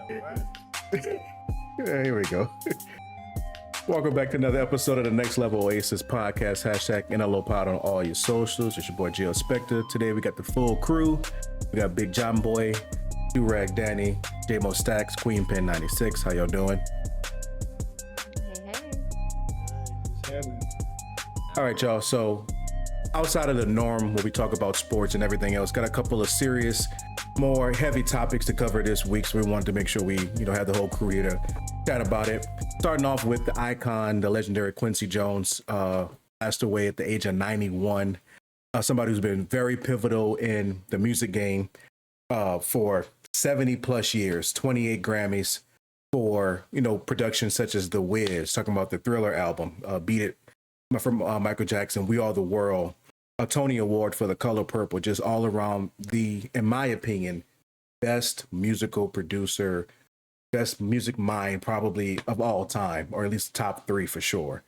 Yeah, here we go. Welcome back to another episode of the Next Level Oasis podcast. Hashtag NLO Pod on all your socials. It's your boy Gio Spector. Today we got the full crew. We got Big John Boy, Durag Danny, J-Mo Stacks, Queen Pen 96. How y'all doing? Hey. All right, y'all. So outside of the norm where we talk about sports and everything else, got a couple of serious, more heavy topics to cover this week. So we wanted to make sure we, have the whole crew here to chat about it. Starting off with the icon, the legendary Quincy Jones, passed away at the age of 91. Somebody who's been very pivotal in the music game for 70 plus years, 28 Grammys for, productions such as The Wiz, talking about the Thriller album, Beat It from Michael Jackson, We Are the World, a Tony Award for The Color Purple, just all around in my opinion, best musical producer, best music mind probably of all time, or at least top three for sure.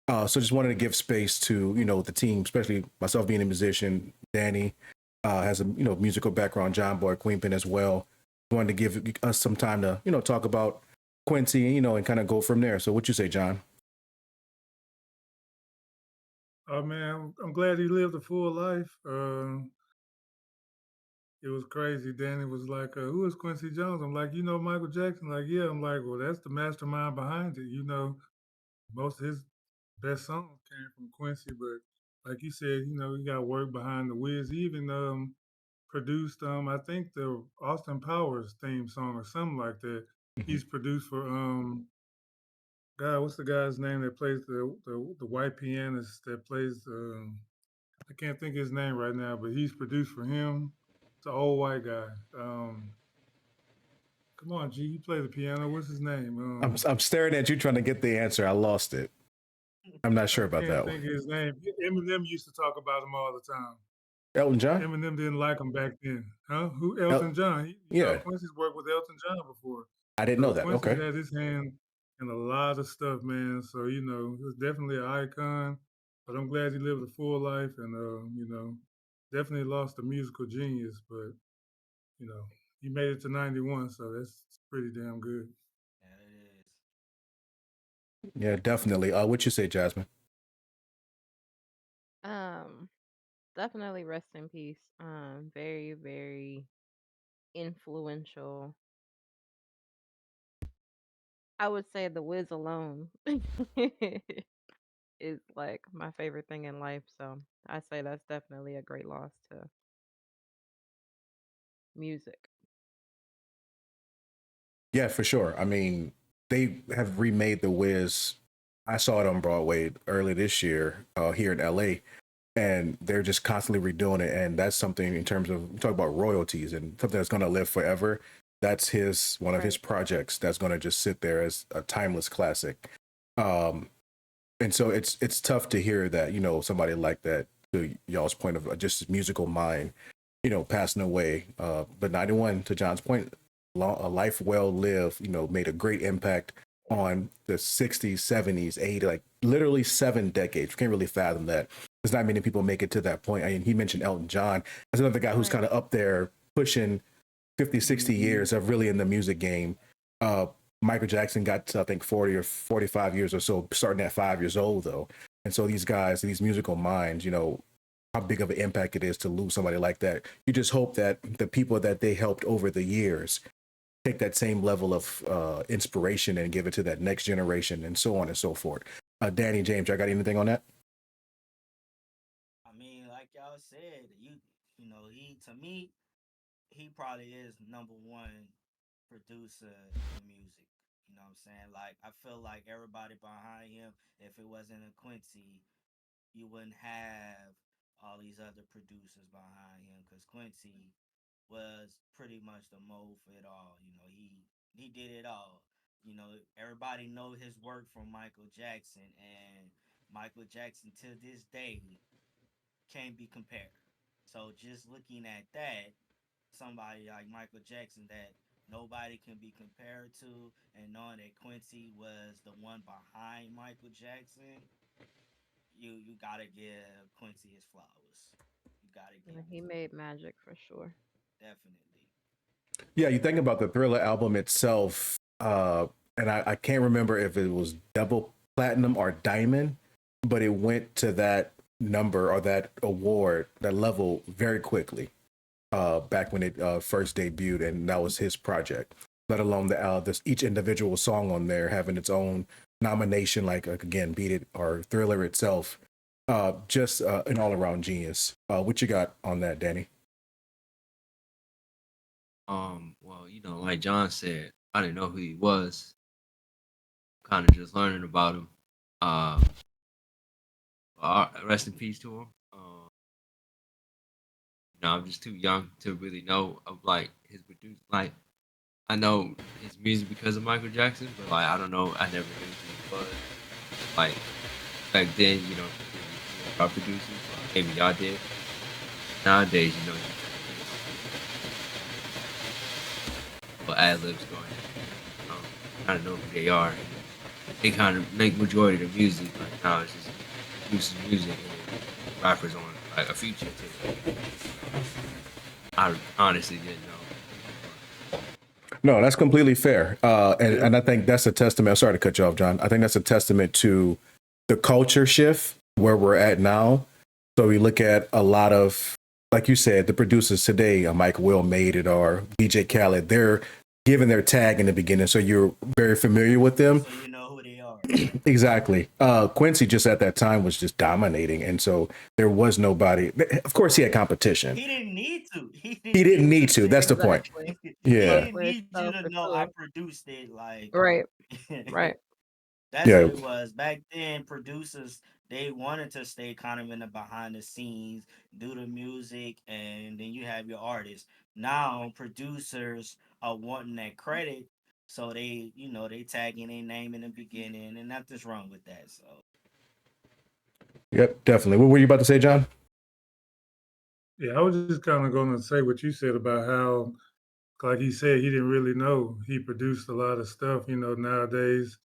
So just wanted to give space to, the team, especially myself being a musician. Danny has a, musical background, John Boy, Queen Pen as well. Wanted to give us some time to, talk about Quincy, and kind of go from there. So what you say, John? Oh man, I'm glad he lived a full life. It was crazy. Danny was like, "Who is Quincy Jones?" I'm like, Michael Jackson." Like, yeah. I'm like, well, that's the mastermind behind it. Most of his best songs came from Quincy, but like you said, he got work behind the Wiz. He even produced, I think the Austin Powers theme song or something like that. Mm-hmm. He's produced for God, what's the guy's name that plays the white pianist that plays I can't think of his name right now, but he's produced for him. It's an old white guy. Come on, G, you play the piano. What's his name? I'm staring at you trying to get the answer. I lost it. I'm not sure I about can't that one. think of his name. Eminem used to talk about him all the time. Elton John? Eminem didn't like him back then. Huh? Who? El- Elton John. yeah, Quincy's worked with Elton John before. I didn't know So that. Quincy's Okay. had his hand in a lot of stuff, man. So, he's definitely an icon. But I'm glad he lived a full life and definitely lost a musical genius, but he made it to 91, so that's pretty damn good. Yeah, it is. Yeah, definitely. What you say, Jasmine? Um, Definitely rest in peace. Very, very influential. I would say the Wiz alone is like my favorite thing in life. So I say that's definitely a great loss to music. Yeah, for sure. I mean, they have remade The Wiz. I saw it on Broadway early this year here in LA, and they're just constantly redoing it. And that's something in terms of talk about royalties and something that's going to live forever. That's one of his Right. projects that's going to just sit there as a timeless classic. Um, and so it's tough to hear that somebody like that, to y'all's point of just musical mind, passing away. But 91, to John's point, a life well lived, made a great impact on the 60s, 70s, 80s, like literally 7 decades. You can't really fathom that. There's not many people make it to that point. I mean, he mentioned Elton John as another guy who's Right. kind of up there pushing 50, 60 Mm-hmm. years of really in the music game. Uh, Michael Jackson got to, I think, 40 or 45 years or so, starting at 5 years old, though. And so these guys, these musical minds, how big of an impact it is to lose somebody like that. You just hope that the people that they helped over the years take that same level of inspiration and give it to that next generation, and so on and so forth. Danny, James, I got anything on that? I mean, like y'all said, he to me, he probably is number one producer in music. You know what I'm saying? Like I feel like everybody behind him, if it wasn't a Quincy, you wouldn't have all these other producers behind him because Quincy was pretty much the mold for it all. He did it all. Everybody know his work from Michael Jackson, and Michael Jackson to this day can't be compared. So just looking at that, somebody like Michael Jackson that nobody can be compared to, and knowing that Quincy was the one behind Michael Jackson, you gotta give Quincy his flowers. You gotta give Yeah, it he to him. made magic for sure. Definitely. Yeah, you think about the Thriller album itself, and I can't remember if it was double platinum or diamond, but it went to that number or that award, that level very quickly. Back when it first debuted, and that was his project. Let alone this each individual song on there having its own nomination, like again, Beat It or Thriller itself. Just an all around genius. What you got on that, Danny? Well, like John said, I didn't know who he was. Kind of just learning about him. Uh, rest in peace to him. I'm just too young to really know of like his produce. Like I know his music because of Michael Jackson, but like I don't know. I never knew who he was. Like back then, our producers, maybe y'all did. Nowadays, but ad libs going. I don't know who they are. They kind of make majority of the music. Like now, it's just producers music and rappers on like a feature too. I honestly didn't know. No, that's completely fair. And I think that's a testament. I'm sorry to cut you off, John. I think that's a testament to the culture shift where we're at now. So we look at a lot of, like you said, the producers today, Mike Will made it or DJ Khaled, they're giving their tag in the beginning. So you're very familiar with them. So you know who they are. Exactly. Quincy just at that time was just dominating. And so there was nobody. Of course, he had competition. He didn't need to. He didn't need to. That's the point. He Yeah. didn't need you to know I produced it. Like Right. Right. That's Yeah. what it was. Back then, producers, they wanted to stay kind of in the behind the scenes, do the music, and then you have your artists. Now, producers are wanting that credit, so they tagging their name in the beginning, and nothing's wrong with that. So, Yep, definitely. What were you about to say, John? Yeah, I was just kind of going to say what you said about how, like he said, he didn't really know he produced a lot of stuff. Nowadays,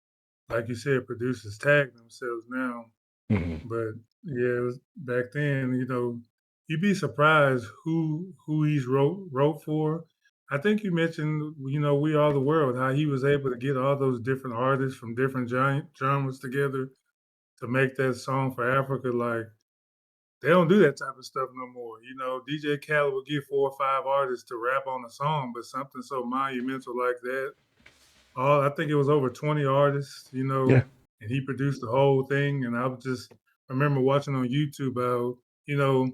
like you said, producers tag themselves now. Mm-hmm. But yeah, it was back then. You'd be surprised who he's wrote for. I think you mentioned, We Are the World, how he was able to get all those different artists from different giant genres together to make that song for Africa. Like they don't do that type of stuff no more. DJ Khaled will get 4 or 5 artists to rap on a song, but something so monumental like that. I think it was over 20 artists, Yeah. and he produced the whole thing. And remember watching on YouTube how, you know,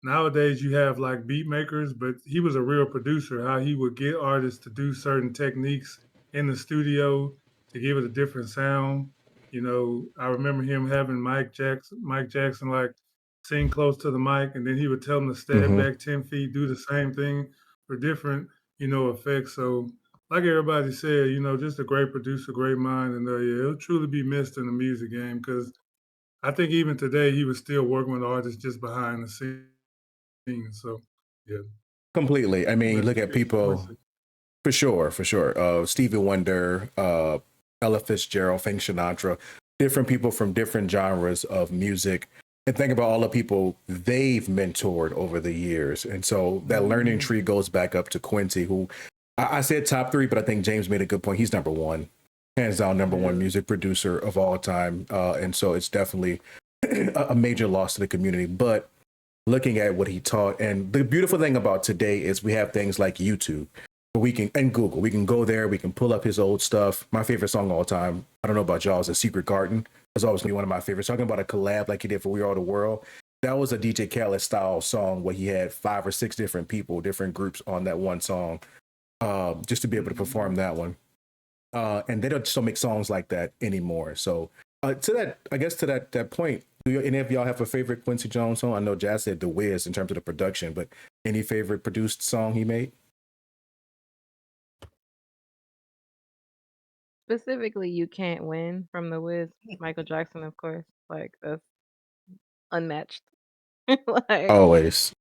nowadays you have like beat makers, but he was a real producer, how he would get artists to do certain techniques in the studio to give it a different sound. I remember him having Mike Jackson like sing close to the mic, and then he would tell him to step Mm-hmm. back 10 feet, do the same thing for different, effects. So like everybody said, just a great producer, great mind, and yeah, he'll truly be missed in the music game because I think even today he was still working with artists just behind the scenes. So, yeah. Completely. I mean, Rest look in at peace, people Quincy. for sure, for sure. Stevie Wonder, Ella Fitzgerald, Frank Sinatra, different people from different genres of music. And think about all the people they've mentored over the years. And so that learning tree goes back up to Quincy, who I said top 3, but I think James made a good point. He's number 1, hands down, number 1 music producer of all time. And so it's definitely a major loss to the community. But looking at what he taught, and the beautiful thing about today is we have things like YouTube we can, and Google, we can go there, we can pull up his old stuff. My favorite song of all time, I don't know about y'all, is A Secret Garden. That's always gonna be one of my favorites. Talking about a collab like he did for We Are the World, that was a DJ Khaled style song where he had 5 or 6 different people, different groups on that one song, just to be able to perform that one. And they don't still make songs like that anymore. So to that point, do any of y'all have a favorite Quincy Jones song? I know Jazz said The Wiz in terms of the production, but any favorite produced song he made? Specifically, You Can't Win from The Wiz, Michael Jackson, of course. Like that's unmatched. Like Always.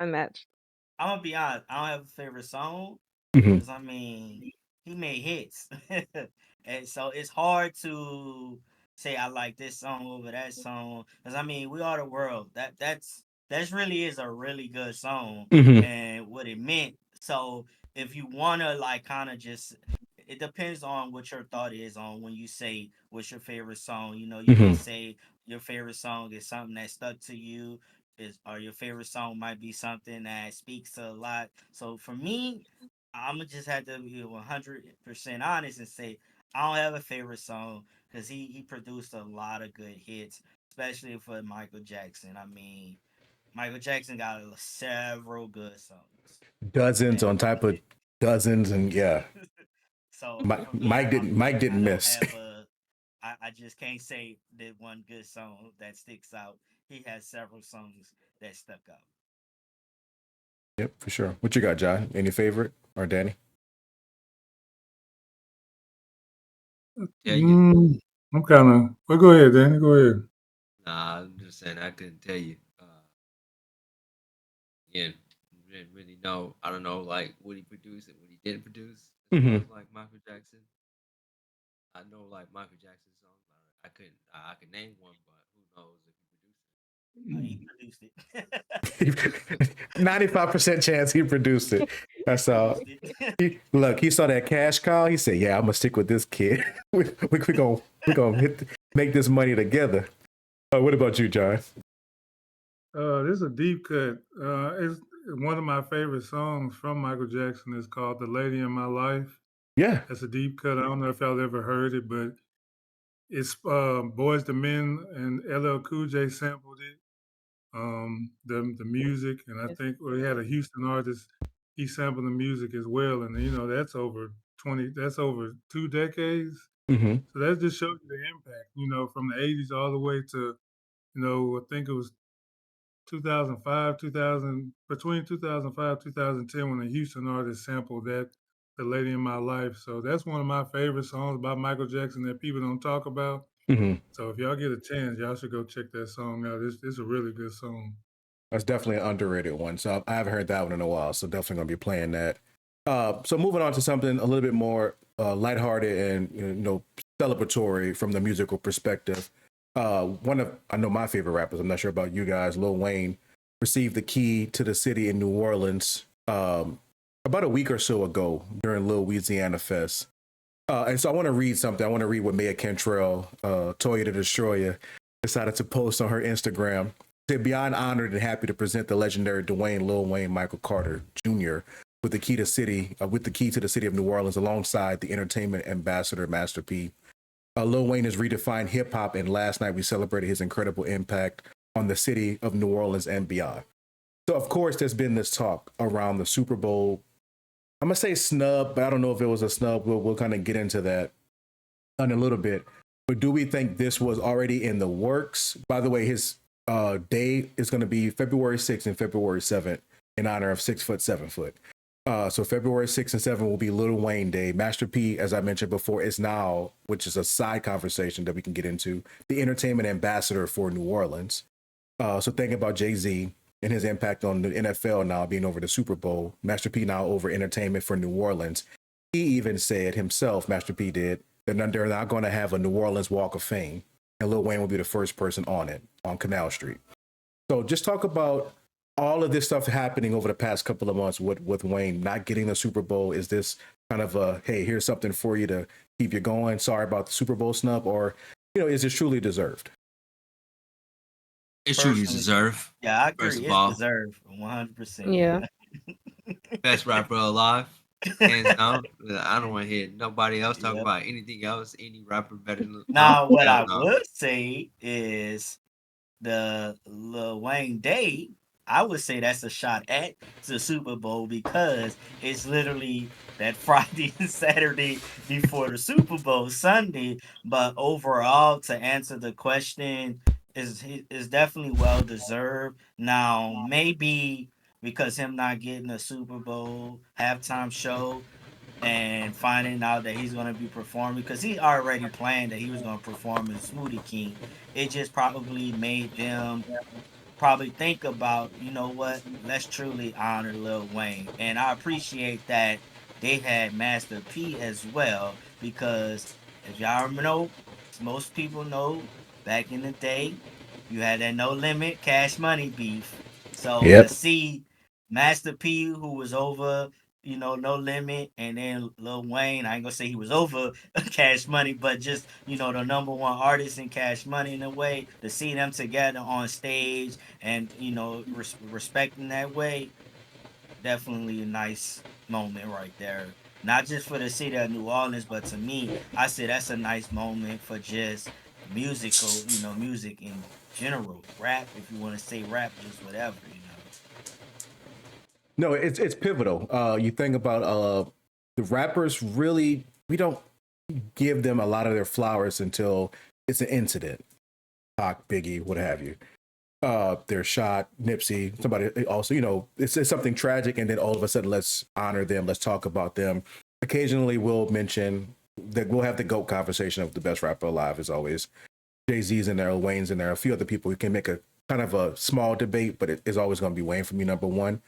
unmatched. I'm gonna be honest. I don't have a favorite song Mm-hmm. because he made hits, and so it's hard to say I like this song over that song. Because We Are the World. That's really is a really good song, Mm-hmm. and what it meant. So if you wanna like kind of just, it depends on what your thought is on when you say what's your favorite song. You know, you may Hmm. say your favorite song is something that stuck to you, is or your favorite song might be something that speaks to a lot. So for me, I'm gonna just have to be 100% honest and say I don't have a favorite song because he produced a lot of good hits, especially for Michael Jackson. I mean, Michael Jackson got several good songs. Dozens That on top of dozens, and yeah, so Mike, for me, Mike I didn't don't miss. have a, I just can't say that one good song that sticks out. He has several songs that stuck out. Yep, for sure. What you got, John? Any favorite or Danny? Tell you. I'm kind of. Well, go ahead, Danny. Go ahead. Nah, I'm just saying I couldn't tell you. Yeah, didn't really know. I don't know like what he produced and what he didn't produce as far Hmm. as like Michael Jackson. I know like Michael Jackson songs. I couldn't. I could name one, but who knows if he produced He produced it. 95% chance he produced it. He That's all. produced it. Look, he saw that cash cow. He said, "Yeah, I'm gonna stick with this kid. We gonna make this money together." What about you, John? This is a deep cut. It's one of my favorite songs from Michael Jackson. Is called "The Lady in My Life." Yeah. That's a deep cut. I don't know if y'all ever heard it, but it's Boys the Men and LL Cool J sampled it. The music, and I It's think we had a Houston artist. He sampled the music as well, and that's over 20. That's over 2 decades. Hmm. So that just shows you the impact. From the '80s all the way to I think it was 2005, 2000, between 2005, 2010, when a Houston artist sampled that, "The Lady in My Life." So that's one of my favorite songs about Michael Jackson that people don't talk about. Hmm. So if y'all get a chance, y'all should go check that song out. It's a really good song. That's definitely an underrated one. So I haven't heard that one in a while. So definitely gonna be playing that. So moving on to something a little bit more lighthearted and celebratory from the musical perspective. One of I know my favorite rappers. I'm not sure about you guys. Lil Wayne received the key to the city in New Orleans about a week or so ago during Lil Louisiana Fest. And so I want to read something. I want to read what Maya Cantrell, Toya the Destroyer, decided to post on her Instagram. Said, beyond honored and happy to present the legendary Dwayne Lil Wayne Michael Carter Jr. With the key to the city of New Orleans, alongside the entertainment ambassador Master P. Lil Wayne has redefined hip hop, and last night we celebrated his incredible impact on the city of New Orleans and beyond. So, of course, there's been this talk around the Super Bowl. I'm gonna say snub, but I don't know if it was a snub. We'll kind of get into that in a little bit. But do we think this was already in the works? By the way, his day is going to be February 6th and February 7th in honor of 6 foot, 7 foot. So February 6th and 7th will be Lil Wayne Day. Master P, as I mentioned before, is now, which is a side conversation that we can get into, the entertainment ambassador for New Orleans. So thinking about Jay-Z and his impact on the NFL now being over the Super Bowl, Master P now over entertainment for New Orleans. He even said himself, Master P did, that they're not going to have a New Orleans Walk of Fame, and Lil Wayne will be the first person on it on Canal Street. So just talk about all of this stuff happening over the past couple of months with Wayne not getting the Super Bowl. Is this kind of a, hey, here's something for you to keep you going? Sorry about the Super Bowl snub, or is it truly deserved? It's truly Personally, deserved. yeah, I First agree. of It's all, deserved 100%. yeah. best rapper alive, hands down. I don't want to hear nobody else talk Yep. about anything else. Any rapper better than no, Now, what hell I no. would say is the Lil Wayne Day, I would say that's a shot at the Super Bowl because it's literally that Friday and Saturday before the Super Bowl Sunday. But overall, to answer the question, is definitely well deserved. Now, maybe because him not getting a Super Bowl halftime show and finding out that he's going to be performing because he already planned that he was going to perform in Smoothie King. It just probably made them probably think about, you know what, let's truly honor Lil Wayne. And I appreciate that they had Master P as well because if y'all know, most people know back in the day, you had that no limit cash money beef. So to Yep. see Master P, who was over No Limit, and then Lil Wayne. I ain't gonna say he was over Cash Money, but just the number one artist in Cash Money in a way. To see them together on stage and respecting that way, definitely a nice moment right there. Not just for the city of New Orleans, but to me, I say that's a nice moment for just musical, music in general. Rap, if you want to say rap, just whatever. No, it's pivotal. You think about the rappers really we don't give them a lot of their flowers until it's an incident. Pac, Biggie, what have you. They're shot, Nipsey, somebody also, it's something tragic, and then all of a sudden, let's honor them, let's talk about them. Occasionally, we'll mention that we'll have the GOAT conversation of the best rapper alive, as always. Jay-Z's in there, Lil Wayne's in there, a few other people. We can make a kind of a small debate, but it is always going to be Wayne for me, number one.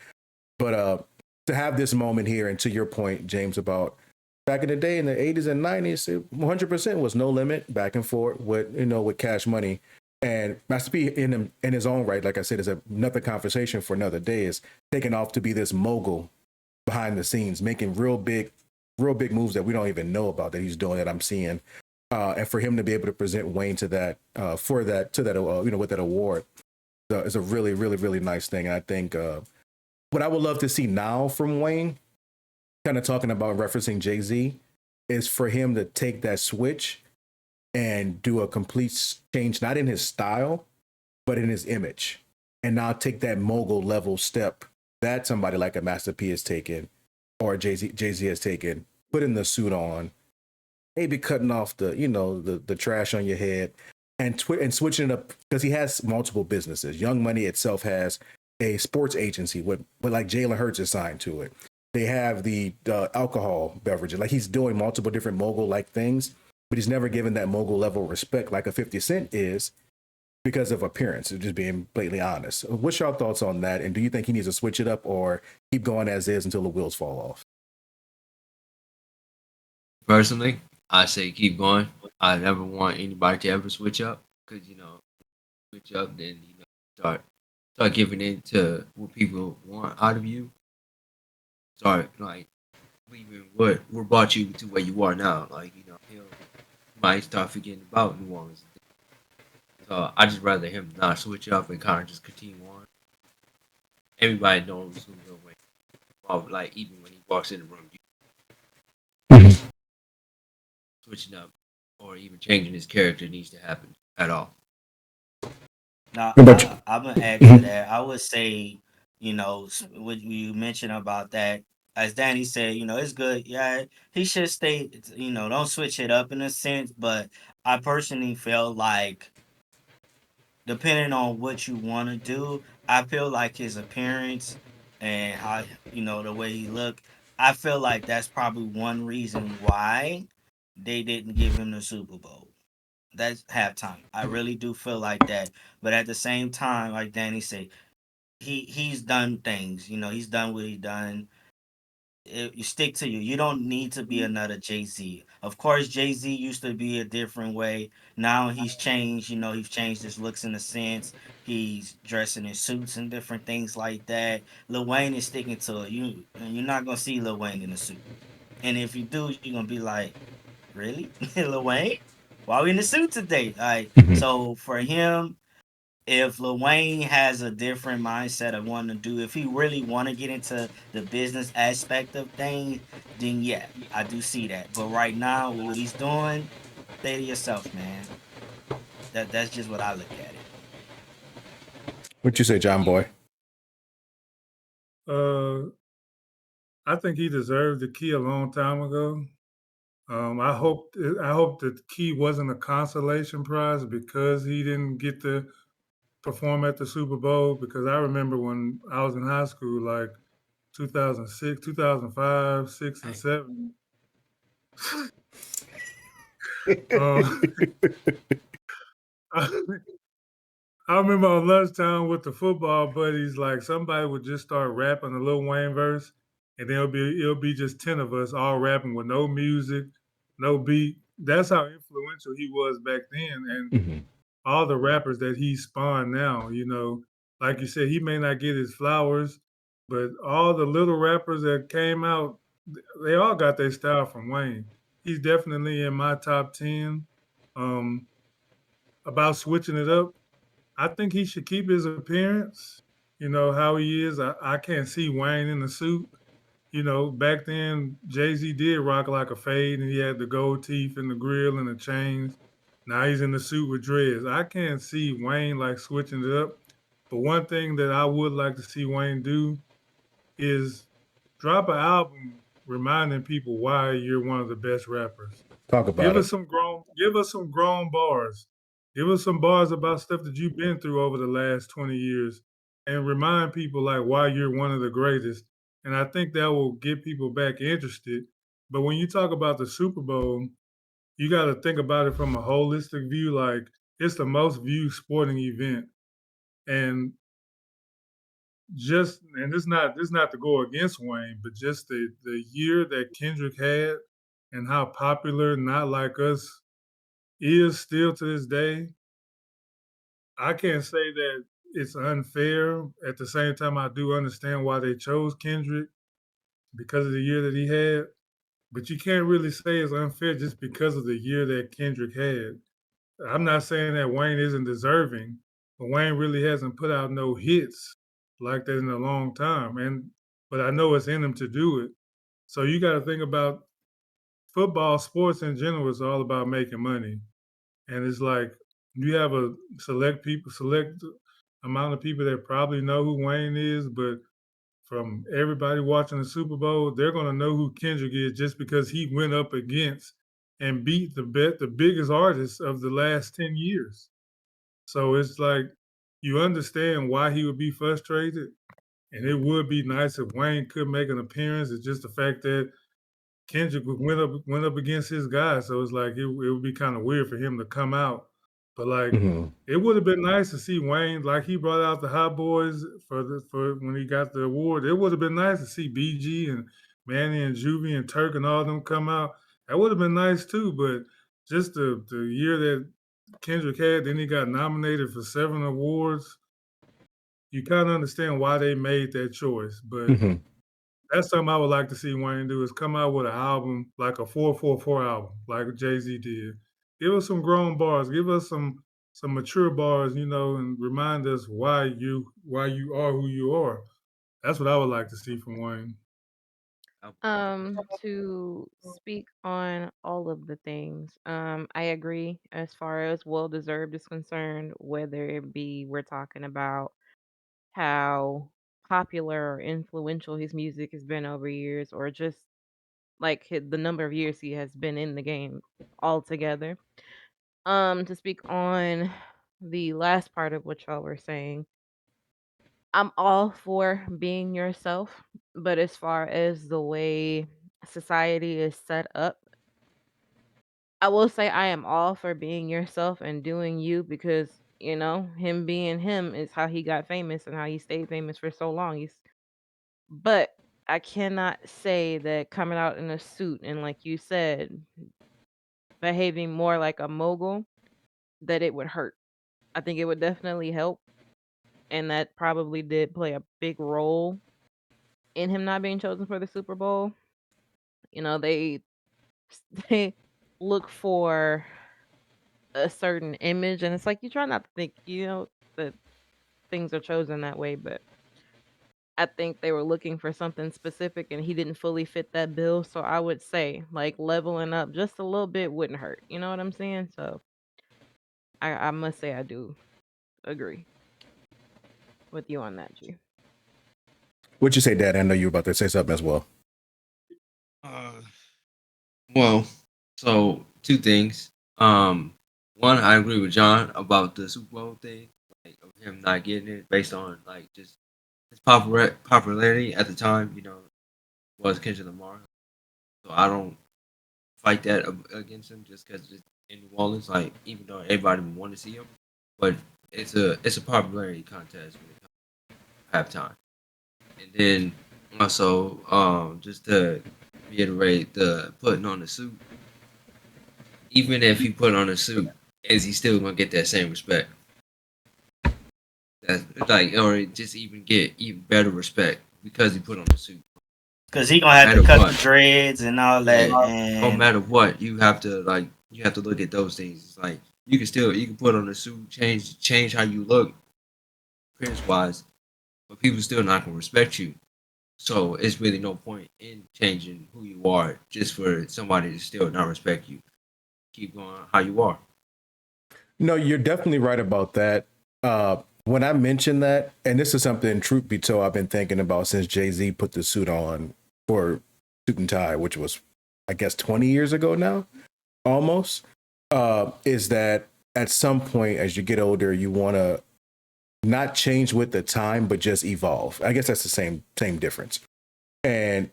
But to have this moment here, and to your point, James, about back in the day in the 80s and 90s, it 100% was No Limit, back and forth with Cash Money. And Master P in his own right, like I said, is another conversation for another day, is taking off to be this mogul behind the scenes, making real big moves that we don't even know about that he's doing, that I'm seeing. And for him to be able to present Wayne to that, with that award, is a really, really, really nice thing. And I think what I would love to see now from Wayne, kind of talking about referencing Jay-Z, is for him to take that switch and do a complete change, not in his style, but in his image. And now take that mogul level step that somebody like a Master P has taken, or Jay-Z has taken, putting the suit on, maybe cutting off the trash on your head, and switching it up, because he has multiple businesses. Young Money itself has a sports agency with like Jalen Hurts is signed to it. They have the alcohol beverages. Like, he's doing multiple different mogul like things, but he's never given that mogul level respect like a 50 Cent is, because of appearance, just being blatantly honest. What's your thoughts on that? And do you think he needs to switch it up or keep going as is until the wheels fall off? Personally, I say keep going. I never want anybody to ever switch up, because switch up, then start giving in to what people want out of you. Start like leaving what brought you to where you are now. Like he'll might start forgetting about New Orleans. So I just rather him not switch up and kind of just continue on. Everybody knows who Lil Wayne is. Like, even when he walks in the room, switching up or even changing his character needs to happen at all. Now, But I'm gonna add to that. I would say, what you mentioned about that, as Danny said, it's good. Yeah, he should stay. Don't switch it up in a sense. But I personally feel like, depending on what you want to do, I feel like his appearance and how the way he look, I feel like that's probably one reason why they didn't give him the Super Bowl. That's halftime. I really do feel like that. But at the same time, like Danny said, he's done things. He's done what he done. You stick to you. You don't need to be another Jay Z. Of course, Jay Z used to be a different way. Now he's changed. He's changed his looks in a sense. He's dressing in suits and different things like that. Lil Wayne is sticking to it. You're not gonna see Lil Wayne in a suit. And if you do, you're gonna be like, really, Lil Wayne? Why we in the suit today? Like, so for him, if Lil Wayne has a different mindset of wanting to do, if he really want to get into the business aspect of things, then yeah, I do see that. But right now, with what he's doing, stay to yourself, man. That's just what I look at it. what you say, John Boy? I think he deserved the key a long time ago. I hope the key wasn't a consolation prize because he didn't get to perform at the Super Bowl. Because I remember when I was in high school, like 2006, 2005, 6, and 7. I remember on lunchtime with the football buddies, like somebody would just start rapping a Lil Wayne verse, and it'll be just 10 of us all rapping with no music, no beat. That's how influential he was back then, and all the rappers that he spawned now. Like you said, he may not get his flowers, But all the little rappers that came out, they all got their style from Wayne. He's definitely in my top 10. Um, about switching it up, I think he should keep his appearance, how he is. I can't see Wayne in the suit. Back then, Jay-Z did rock like a fade and he had the gold teeth and the grill and the chains. Now he's in the suit with dreads. I can't see Wayne like switching it up. But one thing that I would like to see Wayne do is drop an album reminding people why you're one of the best rappers. Talk about it. Give us some grown bars. Give us some bars about stuff that you've been through over the last 20 years and remind people like why you're one of the greatest. And I think that will get people back interested. But when you talk about the Super Bowl, you got to think about it from a holistic view. Like it's the most viewed sporting event. And this not to go against Wayne, but just the year that Kendrick had and how popular Not Like Us is still to this day, I can't say that it's unfair. At the same time, I do understand why they chose Kendrick because of the year that he had. But you can't really say it's unfair just because of the year that Kendrick had. I'm not saying that Wayne isn't deserving, but Wayne really hasn't put out no hits like that in a long time. But I know it's in him to do it. So you got to think about football, sports in general is all about making money. And it's like you have a select amount of people that probably know who Wayne is, but from everybody watching the Super Bowl, they're gonna know who Kendrick is just because he went up against and beat the biggest artists of the last 10 years. So it's like you understand why he would be frustrated. And it would be nice if Wayne could make an appearance. It's just the fact that Kendrick went up against his guy, so it's like it would be kind of weird for him to come out. But like Hmm. it would have been nice to see Wayne, like he brought out the Hot Boys for when he got the award. It would have been nice to see BG and Manny and Juvie and Turk and all of them come out. That would have been nice too. But just the year that Kendrick had, then he got nominated for 7 awards. You kind of understand why they made that choice. But Hmm. that's something I would like to see Wayne do is come out with an album like a 444 album, like Jay-Z did. Give us some grown bars, give us some mature bars, and remind us why you are who you are. That's what I would like to see from Wayne. To speak on all of the things, I agree as far as well deserved is concerned, whether it be we're talking about how popular or influential his music has been over years, or just like the number of years he has been in the game altogether. To speak on the last part of what y'all were saying, I'm all for being yourself, but as far as the way society is set up, I will say I am all for being yourself and doing you because, him being him is how he got famous and how he stayed famous for so long. But I cannot say that coming out in a suit and, like you said, behaving more like a mogul, that it would hurt. I think it would definitely help. And that probably did play a big role in him not being chosen for the Super Bowl. They they look for a certain image, and it's like you try not to think, that things are chosen that way, but I think they were looking for something specific and he didn't fully fit that bill. So I would say like leveling up just a little bit wouldn't hurt. You know what I'm saying? So I must say I do agree with you on that, G. What'd you say, Dad? I know you were about to say something as well. Uh, well, so two things. One, I agree with John about the Super Bowl thing, like of him not getting it based on like just his popularity at the time. Was Kendrick Lamar. So I don't fight that against him just because it's in New Orleans. Like even though everybody would want to see him, but it's a popularity contest when it comes to halftime. And then also just to reiterate the putting on the suit. Even if he put on a suit, is he still gonna get that same respect? That's like, or just even get even better respect because he put on the suit. Cause he gonna have to Matter cut what. the dreads and all that, Yeah, no and matter what, you have to look at those things. It's like you can put on a suit, change how you look, appearance wise, but people still not gonna respect you. So it's really no point in changing who you are just for somebody to still not respect you. Keep going how you are. No, you're definitely right about that. When I mentioned that, and this is something, truth be told, I've been thinking about since Jay-Z put the suit on for Suit and Tie, which was, I guess, 20 years ago now, almost, is that at some point as you get older, you want to not change with the time, but just evolve. I guess that's the same difference. And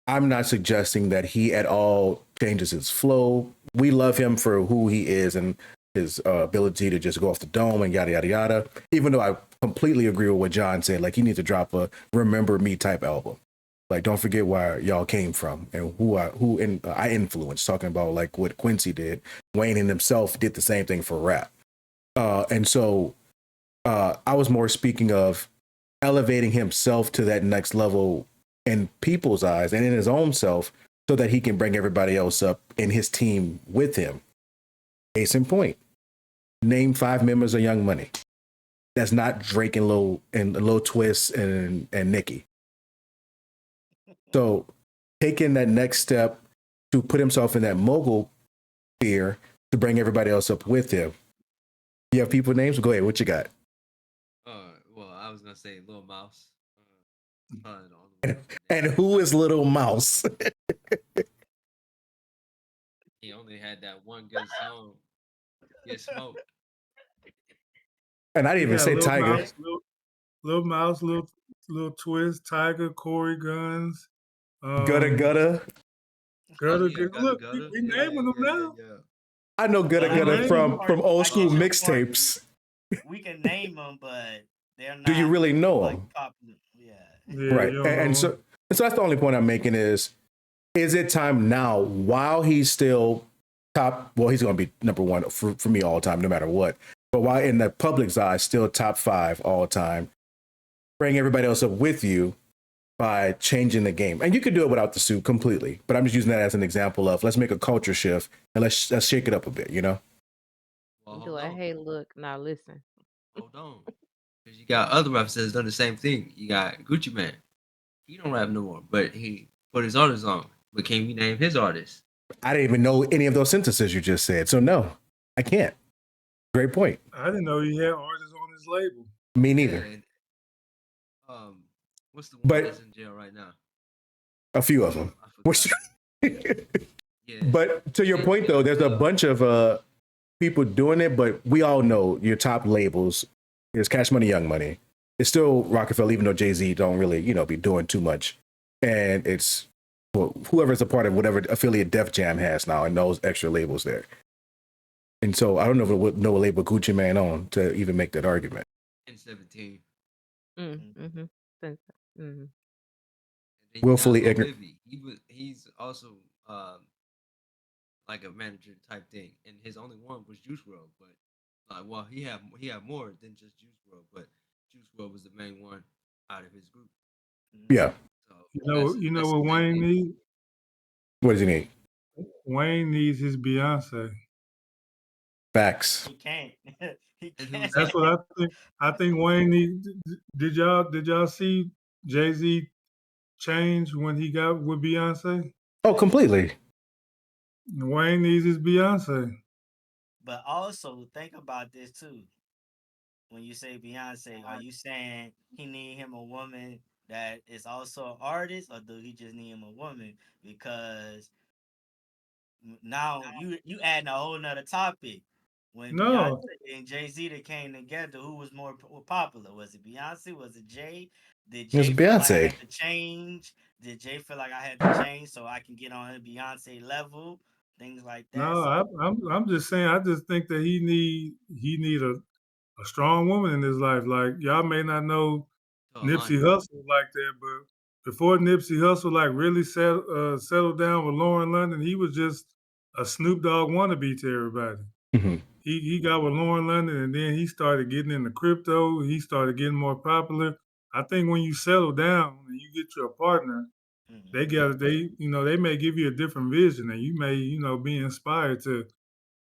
I'm not suggesting that he at all changes his flow. We love him for who he is and his ability to just go off the dome and yada yada yada. Even though I completely agree with what John said, like he needs to drop a "Remember Me" type album. Like, don't forget where y'all came from and I influenced. Talking about like what Quincy did, Wayne and himself did the same thing for rap. And so I was more speaking of elevating himself to that next level in people's eyes and in his own self so that he can bring everybody else up in his team with him. Case in point, name 5 members of Young Money. That's not Drake and Lil Twist and Nicki. So taking that next step to put himself in that mogul sphere to bring everybody else up with him. You have people names? Go ahead. What you got? Well, I was gonna say Lil Mouse. And who is Little Mouse? He only had that one good song, Get Smoked. And I didn't even say Lil Tiger. Mouse, Lil Twist, Tiger, Corey Guns, Gutta. Gutter. Gutter. Look, we naming them now. Yeah. I know Gutta from old school I guess mixtapes. we can name them, but they're not. Do you really know like, them? popular. Yeah. Right. And so that's the only point I'm making is it time now while he's still top? Well, he's going to be number one for me all time, no matter what. But while in the public's eye, still top 5 all time, bring everybody else up with you by changing the game. And you could do it without the suit completely. But I'm just using that as an example of let's make a culture shift and let's shake it up a bit, you know? Well, Hey, look, now listen. Hold on. Because you got other rappers that's done the same thing. You got Gucci Man. He don't rap no more, but he put his artists on. But can we name his artist? I didn't even know any of those sentences you just said. So no, I can't. Great point. I didn't know he had artists on his label. Me neither. Yeah, what's the one that's in jail right now? A few of them. Yeah. But to your point, though, there's a bunch of people doing it, but we all know your top labels is Cash Money, Young Money. It's still Rockefeller, even though Jay-Z don't really, be doing too much. And it's whoever's a part of whatever affiliate Def Jam has now and those extra labels there. And so I don't know if it would know a label Gucci Man on to even make that argument. In 17. Willfully ignorant. He's also like a manager type thing, and his only one was Juice WRLD. But he had more than just Juice WRLD, but Juice WRLD was the main one out of his group. Yeah. So you know what Wayne needs? What does he need? Wayne needs his Beyonce. Facts. He can't. He can't. That's what I think. I think Wayne needs. Did y'all see Jay-Z change when he got with Beyonce? Oh, completely. Wayne needs his Beyonce. But also think about this too. When you say Beyonce, are you saying he need him a woman that is also an artist, or do he just need him a woman? Because now you adding a whole nother topic. When No. Beyonce and Jay-Z that came together, who was more popular? Was it Beyonce? Was it Jay? Did It was Jay feel like I Beyonce. had to change? Did Jay feel like I had to change so I can get on a Beyonce level? Things like that. No, I'm just saying. I just think that he need a strong woman in his life. Like y'all may not know Nipsey Hussle like that, but before Nipsey Hussle like really settled down with Lauren London, he was just a Snoop Dogg wannabe to everybody. Mm-hmm. He got with Lauren London, and then he started getting into crypto. He started getting more popular. I think when you settle down and you get your partner, they they may give you a different vision, and you may be inspired to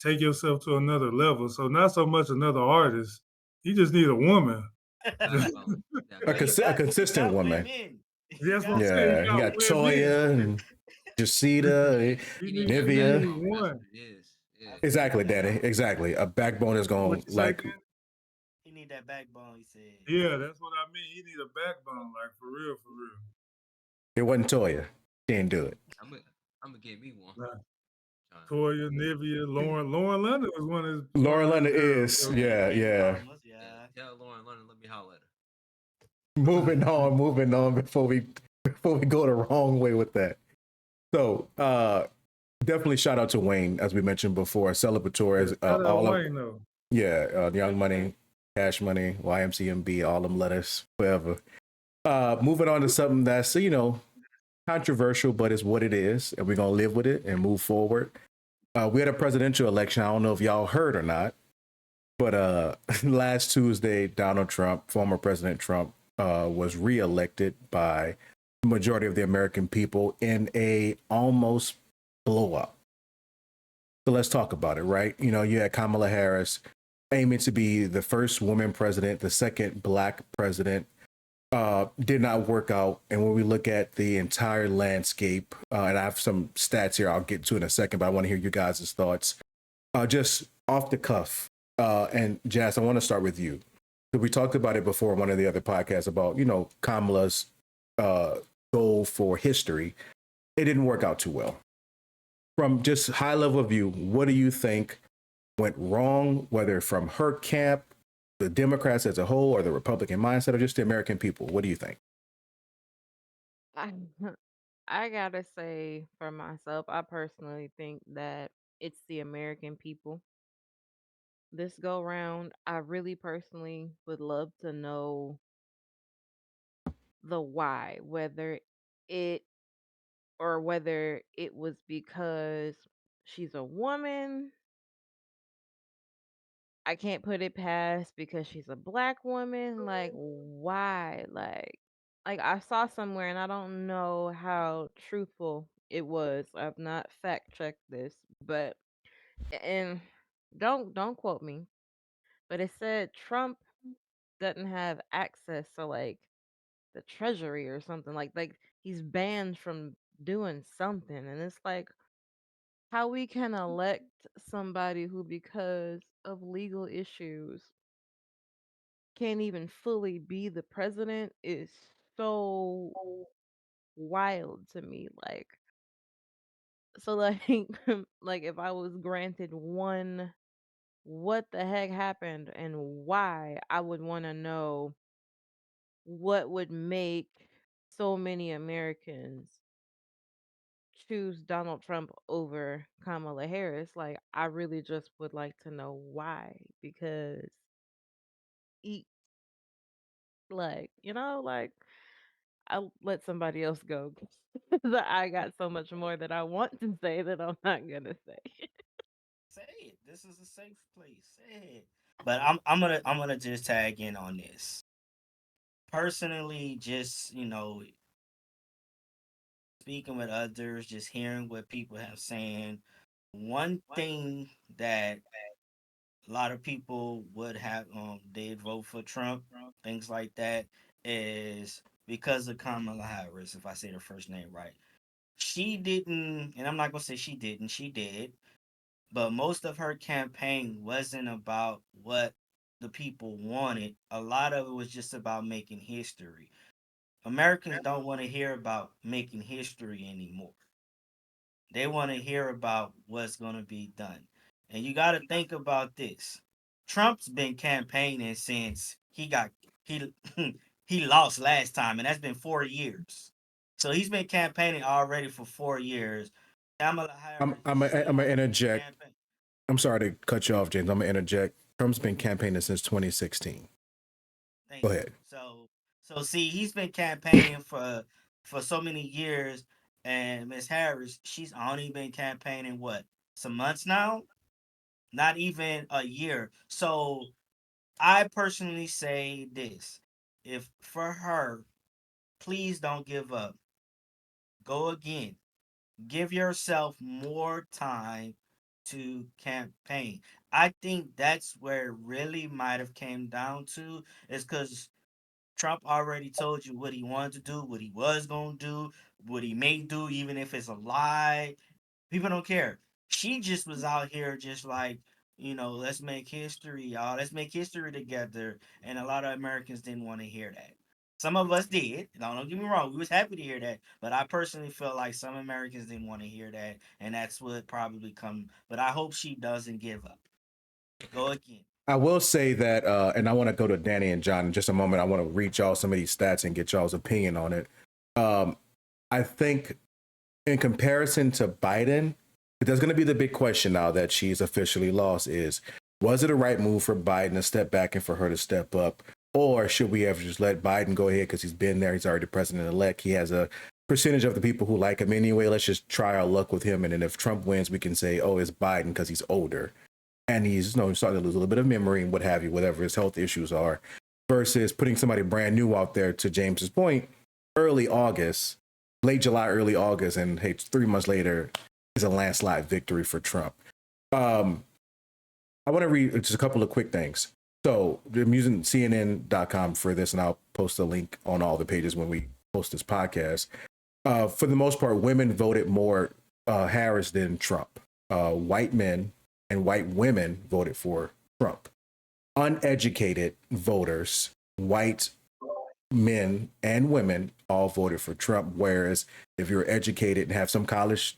take yourself to another level. So not so much another artist. You just need a woman. Backbone. That Well, backbone. you consistent got woman. women. You That's what I'm got saying. You Yeah, you got women. got women. Toya and Jacita, You You need need that Nivea. you backbone. need That's one. what it is. Yeah. I feel Exactly, that. Danny. Exactly. A backbone is What going you say, like Danny? He need that backbone. He said. Yeah, that's what I mean. You need a backbone, like for real, for real. it wasn't Toya. She didn't do it. I'm gonna get me one. Like Trying to Toya, Nivea, Lauren. Lauren London was one Lauren of his London girls. is, So yeah, Big yeah. mamas, yeah, yeah. tell Lauren London, let me holler at her. Moving on before we go the wrong way with that. So definitely shout out to Wayne, as we mentioned before, celebratory yeah, as shout out all of Wayne though. Young Money, Cash Money, YMCMB, all them letters, forever. Moving on to something that's controversial, but it's what it is, and we're gonna live with it and move forward. We had a presidential election. I don't know if y'all heard or not, but last Tuesday, Donald Trump, former President Trump, was reelected by the majority of the American people in a almost blow up. So let's talk about it, right? You had Kamala Harris aiming to be the first woman president, the second black president. Did not work out. And when we look at the entire landscape, and I have some stats here I'll get to in a second, but I want to hear you guys' thoughts. Just off the cuff, and Jazz, I want to start with you. We talked about it before in one of the other podcasts about, Kamala's uh, goal for history. It didn't work out too well. From just high level view, what do you think went wrong, whether from her camp, the Democrats as a whole, or the Republican mindset, or just the American people? What do you think? I, I gotta say for myself, I personally think that it's the American people. This go round, I really personally would love to know the why, it whether it was because she's a woman. I can't put it past because she's a black woman. Like why? Like I saw somewhere and I don't know how truthful it was. I've not fact checked this, but and don't quote me, but it said Trump doesn't have access to like the treasury or something like he's banned from doing something, and it's like how we can elect somebody who because of legal issues can't even fully be the president is so wild to me. Like so like like if I was granted one, what the heck happened and why, I would want to know what would make so many Americans choose Donald Trump over Kamala Harris. Like I really just would like to know why, because he like I'll let somebody else go. 'Cause I got so much more that I want to say that I'm not gonna say. Say it. This is a safe place. Say it. But I'm gonna just tag in on this. Personally, just speaking with others, just hearing what people have saying. One thing that a lot of people would have they'd vote for Trump, things like that, is because of Kamala Harris, if I say the first name right. She didn't, and I'm not gonna say she didn't, she did, but most of her campaign wasn't about what the people wanted. A lot of it was just about making history. Americans don't want to hear about making history anymore. They want to hear about what's going to be done. And you got to think about this. Trump's been campaigning since he he lost last time, and that's been 4 years. So he's been campaigning already for 4 years. Kamala I'm Harris, I'm a, she I'm gonna only been interject. campaigning. I'm sorry to cut you off, James. I'm gonna interject. Trump's been campaigning since 2016. Go Thank you. ahead. So see, he's been campaigning for so many years, and Miss Harris, she's only been campaigning what, some months now, not even a year. So I personally say this: if for her, please don't give up. Go again. Give yourself more time to campaign. I think that's where it really might have came down to, is because Trump already told you what he wanted to do, what he was going to do, what he may do, even if it's a lie. People don't care. She just was out here just like, let's make history, y'all. Let's make history together. And a lot of Americans didn't want to hear that. Some of us did. Don't get me wrong. We was happy to hear that. But I personally felt like some Americans didn't want to hear that. And that's what probably come. But I hope she doesn't give up. Go again. I will say that, and I want to go to Danny and John in just a moment. I want to read y'all some of these stats and get y'all's opinion on it. I think in comparison to Biden, there's going to be the big question now that she's officially lost is, was it a right move for Biden to step back and for her to step up? Or should we have just let Biden go ahead because he's been there, he's already president-elect, he has a percentage of the people who like him anyway, let's just try our luck with him, and then if Trump wins, we can say, oh, it's Biden because he's older. And he's starting to lose a little bit of memory and what have you, whatever his health issues are, versus putting somebody brand new out there, to James's point, early August, late July, early August, and hey, 3 months later is a landslide victory for Trump. I want to read just a couple of quick things. So I'm using CNN.com for this, and I'll post a link on all the pages when we post this podcast. For the most part, women voted more Harris than Trump. White men and white women voted for Trump. Uneducated voters, white men and women, all voted for Trump. Whereas if you're educated and have some college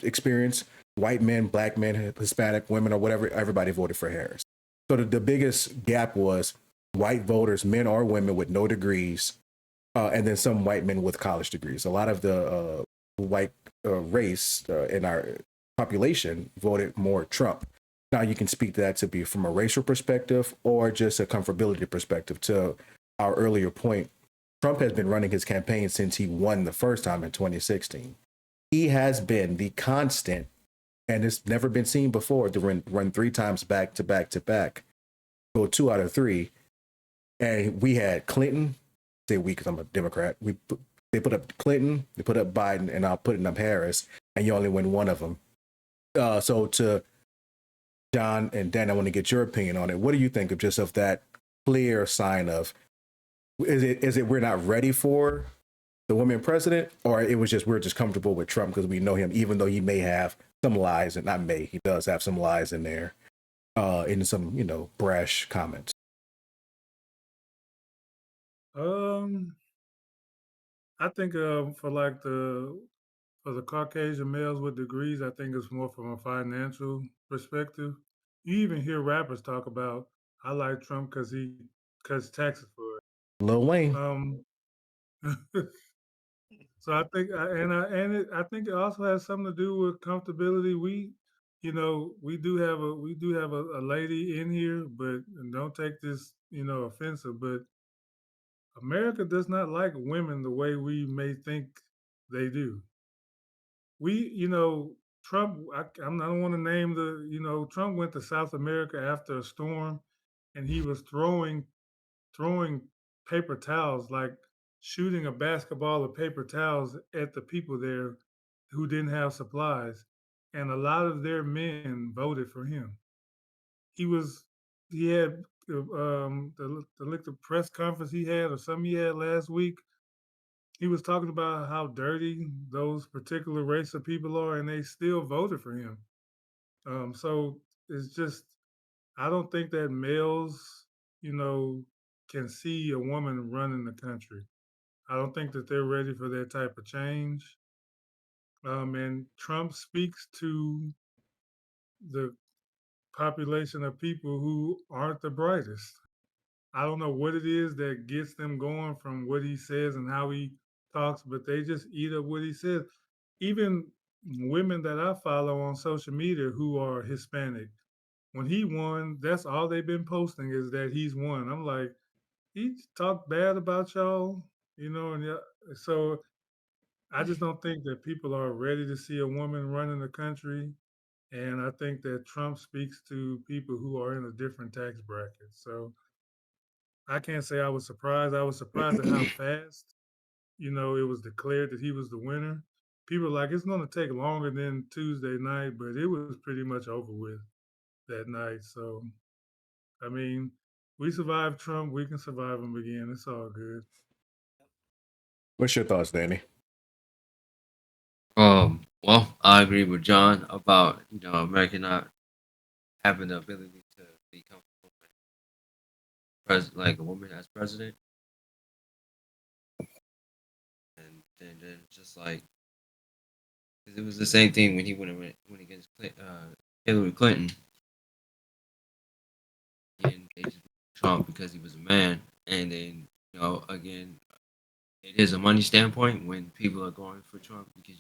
experience, white men, black men, Hispanic women, or whatever, everybody voted for Harris. So the biggest gap was white voters, men or women with no degrees, and then some white men with college degrees. A lot of the white race in our population voted more Trump. Now you can speak to that to be from a racial perspective or just a comfortability perspective. To our earlier point, Trump has been running his campaign since he won the first time in 2016. He has been the constant, and it's never been seen before, to run 3 times back to back to back, go 2 out of 3. And we had Clinton, say we because I'm a Democrat, they put up Clinton, they put up Biden, and I'll put up Harris, and you only win one of them. So to John and Dan, I want to get your opinion on it. What do you think of that clear sign of, is it we're not ready for the woman president, or it was just we're just comfortable with Trump because we know him, even though he may have some lies, and not may, he does have some lies in there, in some brash comments. I think for the Caucasian males with degrees, I think it's more from a financial perspective. You even hear rappers talk about, I like Trump because he cuts taxes for it. Lil Wayne. So I think, I think it also has something to do with comfortability. We do have a lady in here, but and don't take this, offensive, but America does not like women the way we may think they do. Trump, I don't want to name Trump went to South America after a storm, and he was throwing paper towels, like shooting a basketball of paper towels at the people there who didn't have supplies. And a lot of their men voted for him. He had the press conference he had, or something he had last week. He was talking about how dirty those particular race of people are, and they still voted for him. So it's just, I don't think that males, can see a woman running the country. I don't think that they're ready for that type of change. And Trump speaks to the population of people who aren't the brightest. I don't know what it is that gets them going from what he says and how he talks, but they just eat up what he says. Even women that I follow on social media who are Hispanic, when he won, that's all they've been posting is that he's won. I'm like, he talked bad about y'all, and so I just don't think that people are ready to see a woman running the country. And I think that Trump speaks to people who are in a different tax bracket. So I can't say I was surprised. I was surprised at how fast, it was declared that he was the winner. People were like, it's going to take longer than Tuesday night, but it was pretty much over with that night. So, I mean, we survived Trump. We can survive him again. It's all good. What's your thoughts, Danny? Well, I agree with John about America not having the ability to become like a woman as president, and then just like 'cause it was the same thing when he went against Hillary Clinton, and they just Trump because he was a man, and then again, it is a money standpoint when people are going for Trump because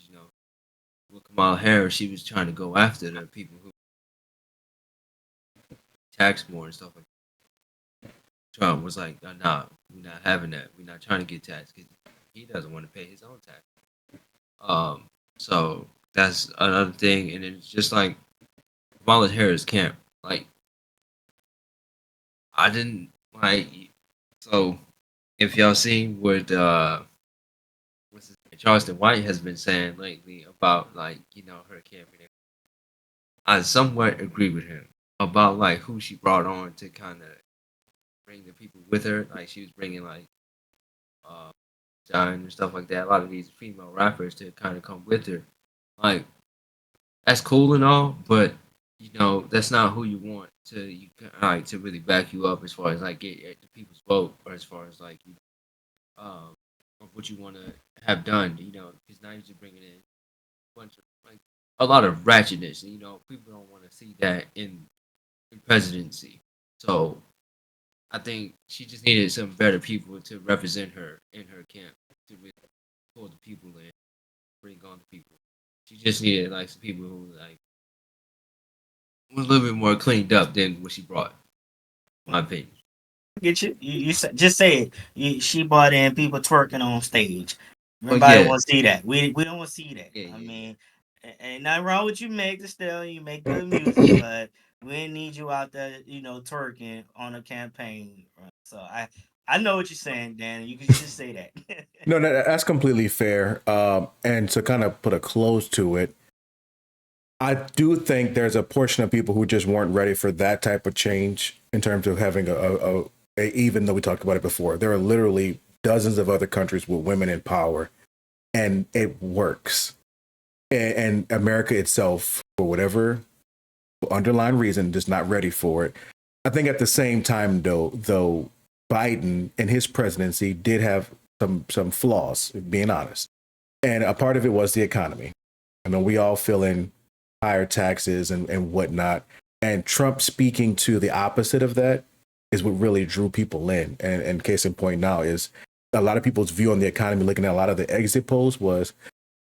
with Kamala Harris, she was trying to go after the people who tax more and stuff like that. Trump was like, nah, we're not having that. We're not trying to get taxed because he doesn't want to pay his own tax. So that's another thing, and it's just like Kamala Harris can't like. I didn't like. So if y'all seen what what's his name, Charleston White has been saying lately about like her campaign, I somewhat agree with him about like who she brought on to kind of bring the people with her. Like she was bringing like uh, John and stuff like that. A lot of these female rappers to kind of come with her. Like that's cool and all, but that's not who you want to really back you up as far as like get the people's vote or as far as like of what you want to have done. Because now you're just bringing in a bunch of like a lot of ratchetness. And, people don't want to see that in presidency. So I think she just needed some better people to represent her in her camp to really pull the people in, bring on the people. She just needed like some people who like was a little bit more cleaned up than what she brought. In my opinion. Get you. Just say it. She brought in people twerking on stage. Oh Everybody yeah, want to see that. We don't want to see that. yeah, I yeah, yeah. mean, ain't nothing wrong with you, Meg Thee Stallion. You make good music, but we didn't need you out there, twerking on a campaign. Right? So I know what you're saying, Dan. You can just say that. No, that's completely fair. And to kind of put a close to it, I do think there's a portion of people who just weren't ready for that type of change in terms of having even though we talked about it before, there are literally dozens of other countries with women in power, and it works. And America itself, for whatever underlying reason, is not ready for it. I think at the same time, though Biden in his presidency did have some flaws, being honest, and a part of it was the economy. I know we all feeling higher taxes and whatnot. And Trump speaking to the opposite of that is what really drew people in. And case in point now is a lot of people's view on the economy, looking at a lot of the exit polls, was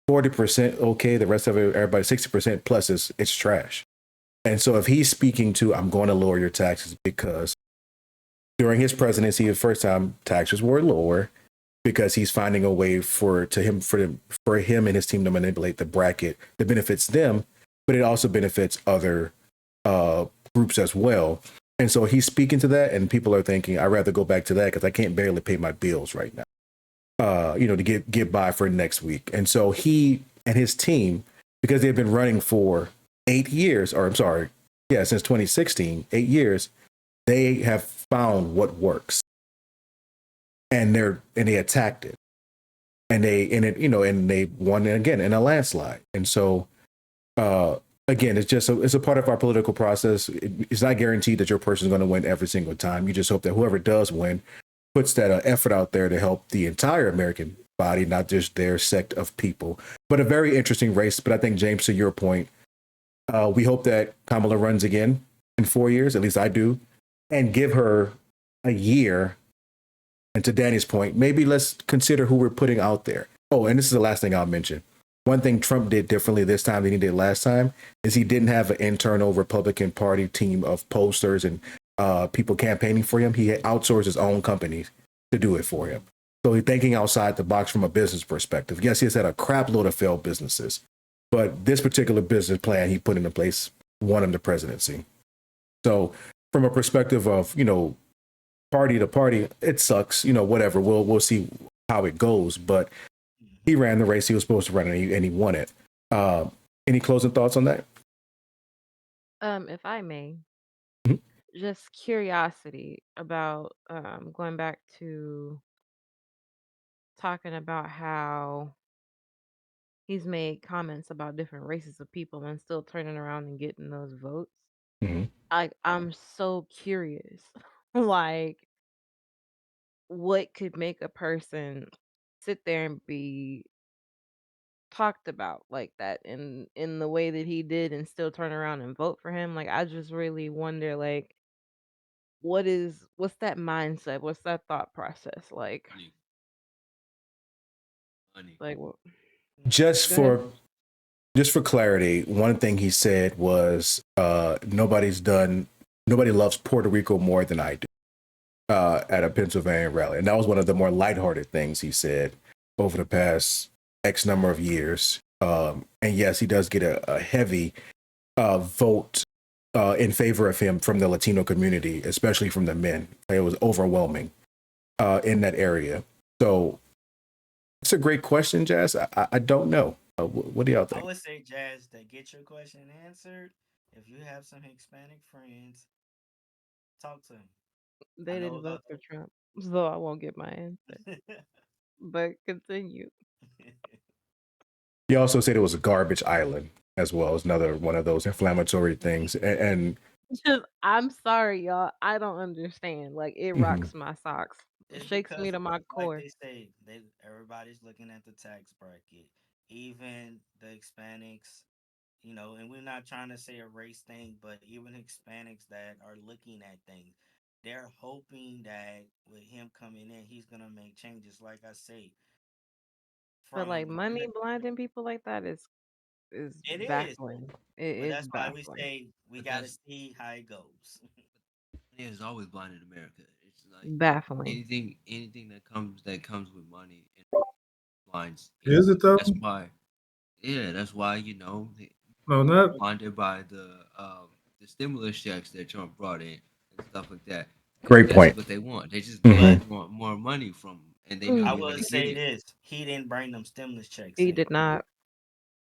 40% okay. The rest of it, everybody 60% plus it's trash. And so if he's speaking to, I'm going to lower your taxes because during his presidency, the first time taxes were lower because he's finding a way for him and his team to manipulate the bracket that benefits them, but it also benefits other groups as well. And so he's speaking to that, and people are thinking, I'd rather go back to that because I can't barely pay my bills right now, to get by for next week. And so he and his team, because they've been running for 8 years, or I'm sorry, yeah, since 2016, 8 years, they have found what works, and they attacked it, and they won again in a landslide. And so again, it's a part of our political process. It's not guaranteed that your person is going to win every single time. You just hope that whoever does win puts that effort out there to help the entire American body, not just their sect of people. But a very interesting race. But I think, James, to your point, we hope that Kamala runs again in 4 years. At least I do, and give her a year. And to Danny's point, maybe let's consider who we're putting out there. Oh, and this is the last thing I'll mention. One thing Trump did differently this time than he did last time is he didn't have an internal Republican Party team of posters and people campaigning for him. He had outsourced his own companies to do it for him. So he's thinking outside the box from a business perspective. Yes, he's had a crap load of failed businesses, but this particular business plan he put into place won him the presidency. So from a perspective of, party to party, it sucks. Whatever. We'll see how it goes. But he ran the race he was supposed to run, and he won it. Any closing thoughts on that? If I may, Mhm. just curiosity about going back to talking about how he's made comments about different races of people and still turning around and getting those votes. Mhm. I'm so curious. Like, what could make a person sit there and be talked about like that in the way that he did and still turn around and vote for him? Like, I just really wonder, like, what's that mindset? What's that thought process like? Money. Money. Like, what? Just Go ahead. for clarity, one thing he said was nobody loves Puerto Rico more than I do at a Pennsylvania rally. And that was one of the more lighthearted things he said over the past X number of years. And yes, he does get a heavy vote in favor of him from the Latino community, especially from the men. It was overwhelming in that area. So it's a great question, Jazz. I don't know. What do y'all I think? would say, Jazz, to get your question answered, if you have some Hispanic friends, talk to them. I They know didn't about vote for Trump, so I won't get my answer. that. But continue. He also said it was a garbage island as well as another one of those inflammatory things. And Just, I'm sorry, y'all. I don't understand. Like, it mhm. rocks my socks. It's Shakes me because, to my like core. they say, everybody's looking at the tax bracket, even the Hispanics. And we're not trying to say a race thing, but even Hispanics that are looking at things, they're hoping that with him coming in, he's gonna make changes. Like I say, But from like money blinding people like that is it is, baffling. It but is that's why we baffling. say we But gotta that's see how it goes. money has always blinded America. It's like Baffling. anything that comes with money and blinds Is it anyone. though? That's why No, people are not. blinded by the stimulus checks that Trump brought in and stuff like that. Great That's point. what they want. They just Hmm. But want more money from 'em, and they know I Mm, they're will gonna get say it. this: he didn't bring them stimulus checks he in. did not.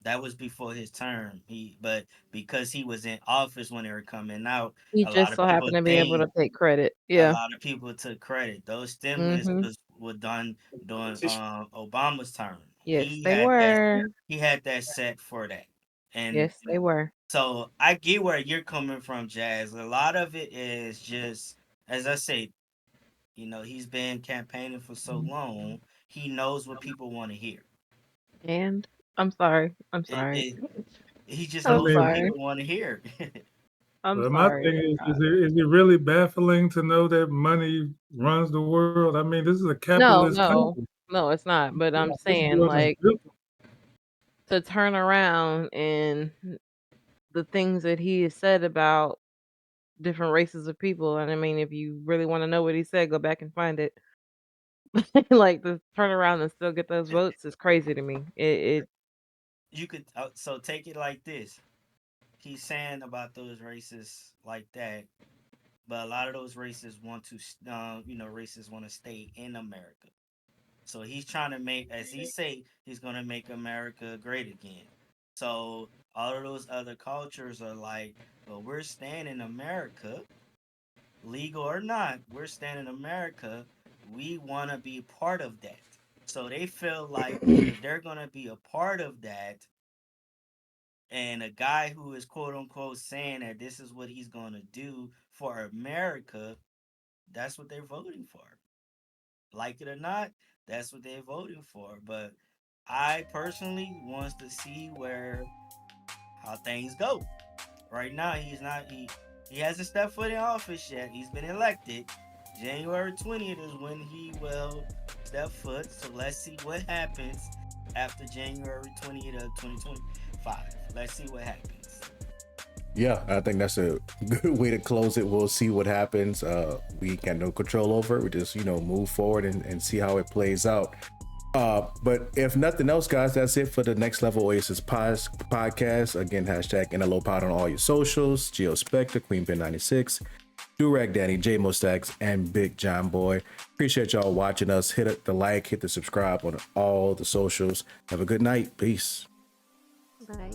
That was before his term. But because he was in office when they were coming out, He a lot just of so people happened to be able think to take credit. a Yeah. lot of people took credit. Those stimulus Mhm. were done during Obama's term. Yes, they were. He had that set for that. And Yes, they were. so I get where you're coming from, Jazz. A lot of it is just, as I say, he's been campaigning for so long, he knows what people want to hear. And I'm sorry. I'm It, sorry. it he just I I'm knows what mean, sorry. people want to hear. I'm but my sorry. thing is it really baffling to know that money runs the world? I mean, this is a No, capitalist no. country. No, it's not. But I'm This saying, world is like, beautiful. to turn around and the things that he has said about different races of people, and I mean, if you really want to know what he said, go back and find it. Like, to turn around and still get those votes is crazy to me. It You could so take it like this. He's saying about those races like that, but a lot of those races want to, races want to stay in America. So he's trying to make, as he say, he's gonna make America great again. So all of those other cultures are like, well, we're staying in America, legal or not. We're staying in America. We want to be part of that. So they feel like if they're gonna be a part of that, and a guy who is quote unquote saying that this is what he's gonna do for America, that's what they're voting for. Like it or not, that's what they're voting for. But I personally wants to see where how things go. Right now, he hasn't stepped foot in office yet. He's been elected. January 20th is when he will step foot. So let's see what happens after January 20th of 2025. Let's see what happens. Yeah, I think that's a good way to close it. We'll see what happens. We got no control over it. We just, move forward and see how it plays out. But if nothing else, guys, that's it for the Next Level Oasis podcast. Again, hashtag NLO Pod on all your socials. Geo Spectre, Queen Ben 96. Durag Danny, J Mostax, and Big John Boy. Appreciate y'all watching us. Hit the like, hit the subscribe on all the socials. Have a good night. Peace. Bye.